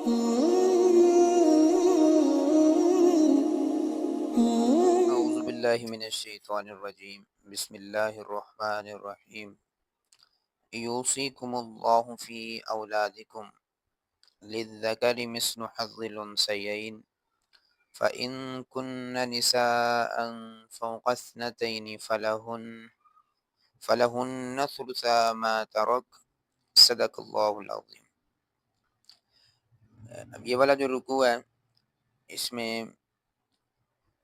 اعوذ باللہ من الشیطان الرجیم بسم اللہ الرحمن الرحیم یوصیکم اللہ فی اولادکم للذکر مثل حظ الانثیین فإن كن نساء فوق اثنتین فلہن ثلثا ما ترک صدق اللہ العظیم۔ اب یہ والا جو رکوع ہے اس میں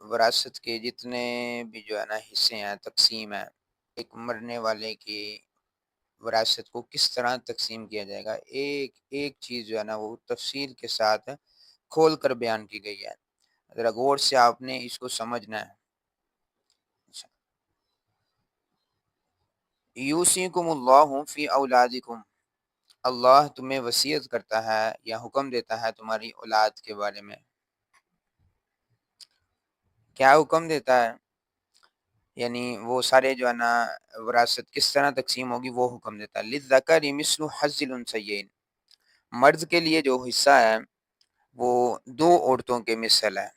وراثت کے جتنے بھی جو ہے نا حصے ہیں، تقسیم ہے، ایک مرنے والے کی وراثت کو کس طرح تقسیم کیا جائے گا، ایک ایک چیز جو ہے نا وہ تفصیل کے ساتھ کھول کر بیان کی گئی ہے۔ ذرا غور سے آپ نے اس کو سمجھنا ہے۔ اچھا، یوصیکم اللہ فی اولادکم، اللہ تمہیں وصیت کرتا ہے یا حکم دیتا ہے تمہاری اولاد کے بارے میں۔ کیا حکم دیتا ہے؟ یعنی وہ سارے جو ہے نا وراثت کس طرح تقسیم ہوگی وہ حکم دیتا ہے۔ للذکر مثل حظ الانثیین، مرد کے لیے جو حصہ ہے وہ دو عورتوں کے مثل ہے،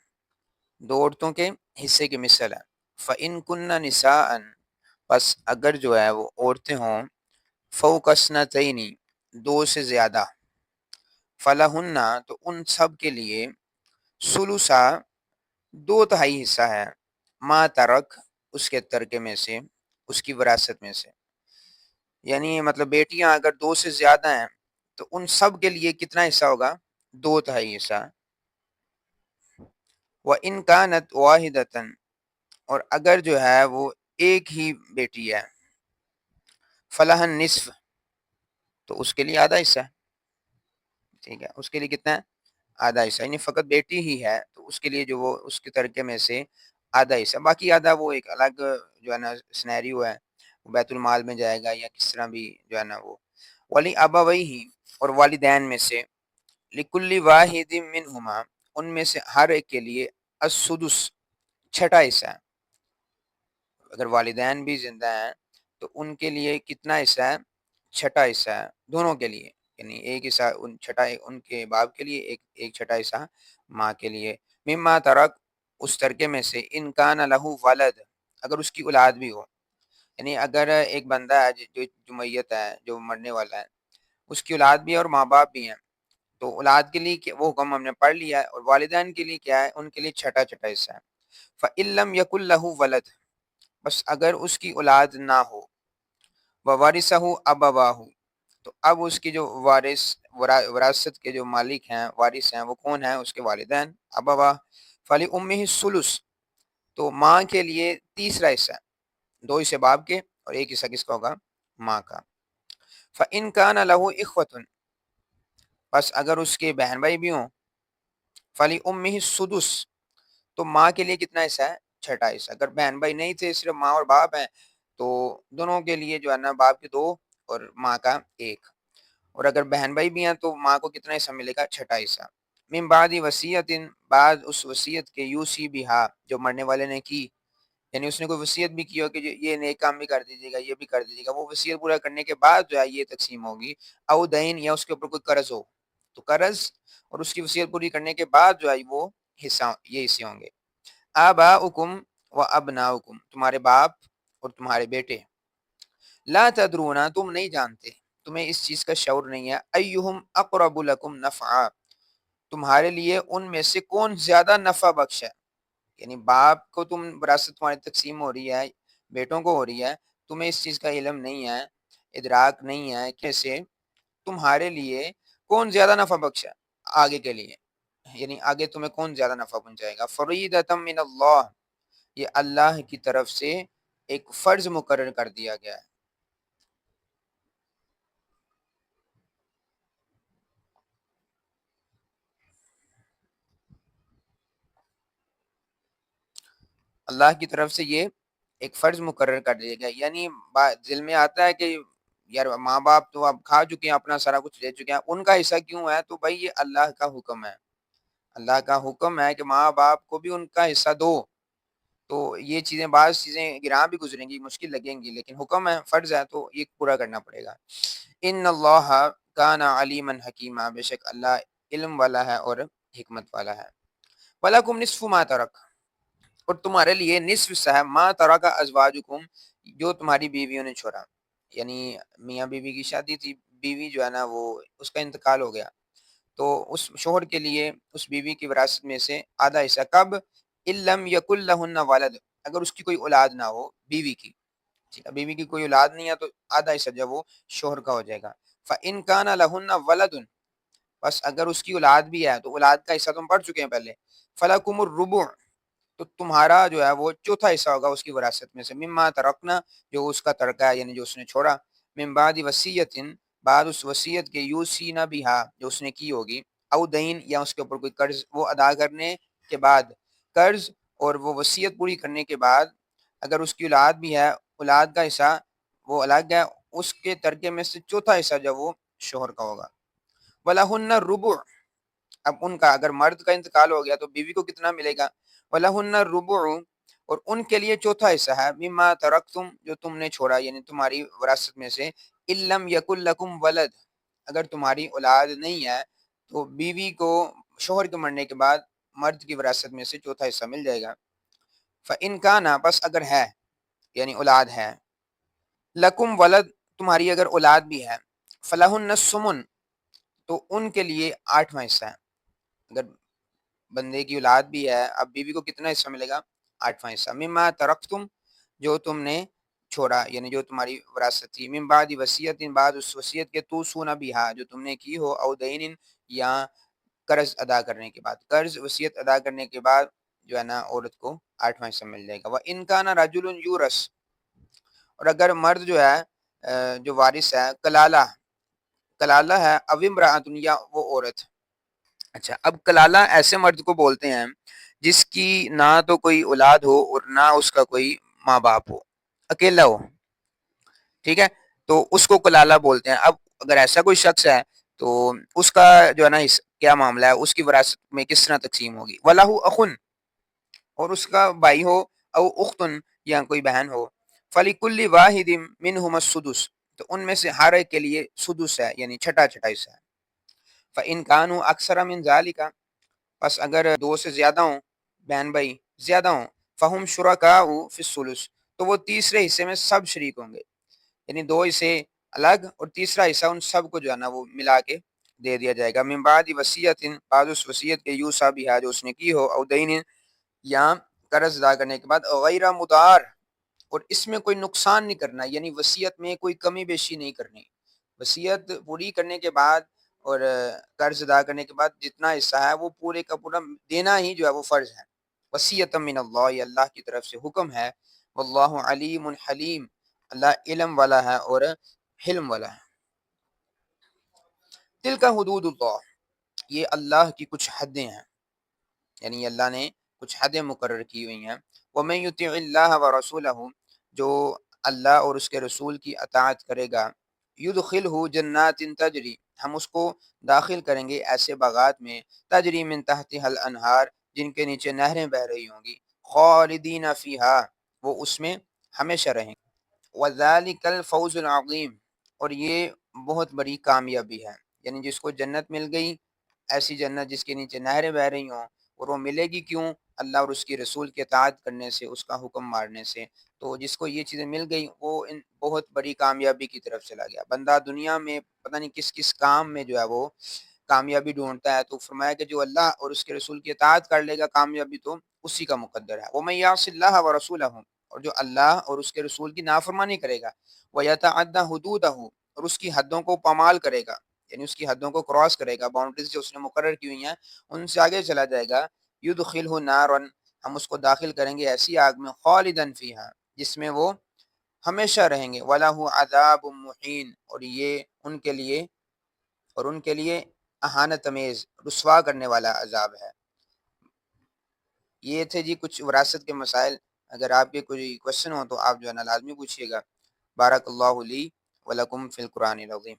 دو عورتوں کے حصے کے مثل ہے۔ فَإِن كُنَّ نِسَاءً، پس اگر جو ہے وہ عورتیں ہوں، فوق اثنتین، دو سے زیادہ، فلہن، تو ان سب کے لیے، ثلثا، دو تہائی حصہ ہے، ما ترک، اس کے ترکے میں سے، اس کی وراثت میں سے۔ یعنی مطلب بیٹیاں اگر دو سے زیادہ ہیں تو ان سب کے لیے کتنا حصہ ہوگا؟ دو تہائی حصہ۔ وَإِن كَانَتْ وَاحِدَةً، اور اگر جو ہے وہ ایک ہی بیٹی ہے، فلاح نصف، تو اس کے لیے آدھا حصہ ہے۔ ٹھیک ہے، اس کے لیے کتنا ہے؟ آدھا حصہ، یعنی فقط بیٹی ہی ہے تو اس کے لیے جو وہ اس کے ترکے میں سے آدھا حصہ، باقی آدھا وہ ایک الگ جو ہے نا سنیریو ہے، وہ بیت المال میں جائے گا یا کس طرح بھی جو ہے نا وہ۔ ولی ابویہ، اور والدین میں سے، لکل واحد منہما، ان میں سے ہر ایک کے لیے، السدس، چھٹا حصہ ہے۔ اگر والدین بھی زندہ ہیں تو ان کے لیے کتنا حصہ ہے؟ چھٹا حصہ ہے، دونوں کے لیے، یعنی ایک حصہ چھٹا ان کے باپ کے لیے، ایک چھٹا حصہ ماں کے لیے۔ مما ترک، اس ترکے میں سے، ان کان لہو ولد، اگر اس کی اولاد بھی ہو، یعنی اگر ایک بندہ ہے جو میت ہے، جو مرنے والا ہے، اس کی اولاد بھی ہے اور ماں باپ بھی ہیں، تو اولاد کے لیے وہ حکم ہم نے پڑھ لیا ہے، اور والدین کے لیے کیا ہے؟ ان کے لیے چھٹا چھٹا حصہ ہے۔ فَإِن لَمْ يَكُنْ لَهُ وَلَدٌ، بس اگر اس کی اولاد نہ ہو، وَوَرِثَهُ أَبَوَاهُ، تو اب اس کی جو وراثت کے جو مالک ہیں، وارث ہیں، وہ کون ہیں؟ اس کے والدین، ابوا۔ فَلِأُمِّهِ الثُّلُث، تو ماں کے لیے تیسرا حصہ ہے، دو حصے باپ کے اور ایک حصہ کس کا ہوگا؟ ماں کا۔ فَإِن كَانَ لَهُ إِخْوَةٌ، پس اگر اس کے بہن بھائی بھی ہوں، فَلِأُمِّهِ السُّدُسُ، تو ماں کے لیے کتنا حصہ ہے؟ چھٹا حصہ۔ اگر بہن بھائی نہیں تھے، صرف ماں اور باپ ہیں، تو دونوں کے لیے جو ہے نا باپ کے دو اور ماں کا ایک، اور اگر بہن بھائی بھی ہیں تو ماں کو کتنا حصہ ملے گا؟ چھٹا حصہ۔ من بعد وصیت، بعد اس وصیت کے، یوسی بہا، جو مرنے والے نے کی، یعنی اس نے کوئی وصیت بھی کی ہو کہ یہ نیک کام بھی کر دیجیے گا، یہ بھی کر دیجیے گا، وہ وصیت پورا کرنے کے بعد جو ہے یہ تقسیم ہوگی۔ او دین، یا اس کے اوپر کوئی قرض ہو تو قرض، اور اس کی وصیت پوری کرنے کے بعد جو ہے وہ حصہ، یہ حصے ہوں گے۔ آباؤکم و ابناؤکم، تمہارے باپ اور تمہارے بیٹے، لا تدرون، تم نہیں جانتے، تمہیں اس چیز کا شعور نہیں ہے، ایہم اقرب لکم نفعا، تمہارے لیے ان میں سے کون زیادہ نفع بخش ہے۔ یعنی باپ کو تم وراثت تمہاری تقسیم ہو رہی ہے، بیٹوں کو ہو رہی ہے، تمہیں اس چیز کا علم نہیں ہے، ادراک نہیں ہے کہ سے تمہارے لیے کون زیادہ نفع بخش ہے آگے کے لیے، یعنی آگے تمہیں کون زیادہ نفع پہنچائے گا۔ فریدۃ من اللہ، یہ اللہ کی طرف سے ایک فرض مقرر کر دیا گیا ہے۔ اللہ کی طرف سے یہ ایک فرض مقرر کر دیا گیا، یعنی دل میں آتا ہے کہ یار ماں باپ تو اب کھا چکے ہیں، اپنا سارا کچھ دے چکے ہیں، ان کا حصہ کیوں ہے؟ تو بھائی یہ اللہ کا حکم ہے، اللہ کا حکم ہے کہ ماں باپ کو بھی ان کا حصہ دو۔ تو یہ چیزیں، بعض چیزیں گراں بھی گزریں گی، مشکل لگیں گی، لیکن حکم ہے، فرض ہے، تو یہ پورا کرنا پڑے گا۔ ان اللہ کان علیما حکیما، بے شک اللہ علم والا ہے اور حکمت والا ہے۔ وَلَكُمْ نِصْفُ مَا تَرَكَ، اور تمہارے لیے نصف حصہ ہے ما ترک ازواجکم، جو تمہاری بیویوں نے چھوڑا، یعنی میاں بیوی کی شادی تھی، بیوی جو ہے نا وہ اس کا انتقال ہو گیا، تو اس شوہر کے لیے اس بیوی کی وراثت میں سے آدھا حصہ، کب ان لم یکن لہن ولد، اگر اس کی کوئی اولاد نہ ہو بیوی کی، ٹھیک ہے، بیوی کی کوئی اولاد نہیں ہے تو آدھا حصہ جو وہ شوہر کا ہو جائے گا۔ فَإِن كَانَ لَهُنَّ وَلَدٌ، بس اگر اس کی اولاد بھی ہے تو اولاد کا حصہ تو ہم پڑھ چکے ہیں پہلے، فَلَكُمُ الرُّبُعُ، تو تمہارا جو ہے وہ چوتھا حصہ ہوگا اس کی وراثت میں سے، مما ترکنا، جو اس کا ترکہ ہے یعنی جو اس نے چھوڑا، من بعد وصیت، بعد اس وصیت کے، یوسینا بہا، جو اس نے کی ہوگی، او دین، یا اس کے اوپر کوئی قرض، وہ ادا کرنے کے بعد، قرض اور وہ وصیت پوری کرنے کے بعد اگر اس کی اولاد بھی ہے، اولاد کا حصہ وہ الگ ہے، اس کے ترکے میں سے چوتھا حصہ جو وہ شوہر کا ہوگا۔ وَلَهُنَّ الرُّبُعُ، اب ان کا اگر مرد کا انتقال ہو گیا تو بیوی کو کتنا ملے گا؟ وَلَهُنَّ الرُّبُعُ، اور ان کے لیے چوتھا حصہ ہے، مما ترکتم، جو تم نے چھوڑا یعنی تمہاری وراثت میں سے، ان لم یکن لکم ولد، اگر تمہاری اولاد نہیں ہے تو بیوی کو شوہر کے مرنے کے بعد مرد کی وراثت میں سے چوتھا حصہ مل جائے گا۔ فَإِن كَانَ، بس اگر ہے یعنی اولاد ہے، لکم ولد، تمہاری اگر اولاد بھی ہے، فَلَهُنَّ الثُّمُنُ، تو ان کے لیے آٹھواں حصہ ہے، اگر بندے کی اولاد بھی ہے، اب بیوی کو کتنا حصہ ملے گا؟ آٹھواں حصہ، مما ترکتم، جو تم نے چھوڑا یعنی جو تمہاری وراثت تھی، من بعد وصیت، بعد اس وصیت کے، توصون بہا، جو تم نے کی ہو، او دین، یا قرض ادا کرنے کے بعد، قرض وصیت ادا کرنے کے بعد جو ہے نا عورت کو آٹھواں حصہ مل جائے گا۔ وَإِن كَانَ رَجُلٌ يُورَثُ، اور اگر مرد جو ہے جو وارث ہے، کلالہ، کلالہ ہے، او امرأۃ، یا وہ عورت۔ اچھا، اب کلالہ ایسے مرد کو بولتے ہیں جس کی نہ تو کوئی اولاد ہو اور نہ اس کا کوئی ماں باپ ہو، اکیلا ہو، ٹھیک ہے، تو اس کو کلالہ بولتے ہیں۔ اب اگر ایسا کوئی شخص ہے تو اس کا جو ہے نا کیا معاملہ ہے، اس کی وراثت میں کس طرح تقسیم ہوگی؟ وَلَهُ أَخٌ، اور اس کا بھائی ہو، او اختن، یا کوئی بہن ہو، فَلِكُلِّ وَاحِدٍ مِّنْهُمَا السُّدُسُ، تو ان میں سے ہر ایک کے لیے سدس ہے یعنی چھٹا چھٹا حصہ ہے۔ فَإِن كَانُوا أَكْثَرَ مِن ذَلِكَ، پس اگر دو سے زیادہ ہوں، بہن بھائی زیادہ ہوں، فَهُمْ شُرَكَاءُ فِي الثُّلُثِ، تو وہ تیسرے حصے میں سب شریک ہوں گے، یعنی دو حصے الگ اور تیسرا حصہ ان سب کو جو ہے نا وہ ملا کے دے دیا جائے گا۔ من بعد وصیت، بعد اس وصیت کے، یوصی بہا، جو اس نے کی ہو، او دین، یا قرض ادا کرنے کے بعد، غیر مضار، اور اس میں کوئی نقصان نہیں کرنا، یعنی وصیت میں کوئی کمی بیشی نہیں کرنی، وصیت پوری کرنے کے بعد اور قرض ادا کرنے کے بعد جتنا حصہ ہے وہ پورے کا پورا دینا ہی جو ہے وہ فرض ہے۔ وصیت من اللہ، یہ اللہ کی طرف سے حکم ہے، واللہ علیم حلیم، اللہ علم والا ہے اور حلم والا ہے۔ تلک حدود اللہ، یہ اللہ کی کچھ حدیں ہیں، یعنی اللہ نے کچھ حدیں مقرر کی ہوئی ہیں۔ وَمَن يُطِعِ اللَّهَ وَرَسُولَهُ، جو اللہ اور اس کے رسول کی اطاعت کرے گا، يُدْخِلْهُ جَنَّاتٍ تَجْرِي، ہم اس کو داخل کریں گے ایسے باغات میں، تجری من تحتها الانہار، جن کے نیچے نہریں بہہ رہی ہوں گی، خالدین فیہا، وہ اس میں ہمیشہ رہیں گے۔ وَذَلِكَ الْفَوْزُ الْعَظِيمُ، اور یہ بہت بڑی کامیابی ہے، یعنی جس کو جنت مل گئی، ایسی جنت جس کے نیچے نہریں بہہ رہی ہوں، اور وہ ملے گی کیوں؟ اللہ اور اس کی رسول کی اطاعت کرنے سے، اس کا حکم مارنے سے۔ تو جس کو یہ چیزیں مل گئی وہ ان بہت بڑی کامیابی کی طرف چلا گیا۔ بندہ دنیا میں پتہ نہیں کس کس کام میں جو ہے وہ کامیابی ڈھونڈتا ہے، تو فرمایا کہ جو اللہ اور اس کے رسول کی اطاعت کر لے گا کامیابی تو اسی کا مقدر ہے۔ وَمَن يَعْصِ اللَّهَ وَرَسُولَهُ، اور جو اللہ اور اس کے رسول کی نافرمانی کرے گا، وَيَتَعَدَّ حُدُودَهُ، اور اس کی حدوں کو پامال کرے گا، یعنی اس کی حدوں کو کراس کرے گا، باؤنڈریز جو اس نے مقرر کی ہوئی ہیں ان سے آگے چلا جائے گا، یدخلہ نارا، ہم اس کو داخل کریں گے ایسی آگ میں، خالدن فیہا، جس میں وہ ہمیشہ رہیں گے، وَلَهُ عَذَابٌ مُحِینٌ، اور یہ ان کے لیے اہانت امیز، رسوا کرنے والا عذاب ہے۔ یہ تھے جی کچھ وراثت کے مسائل، اگر آپ کے کوئی کوشچن ہو تو آپ جو ہے نا لازمی پوچھیے گا۔ بارک اللہ لی ولکم فی القرآن العظیم۔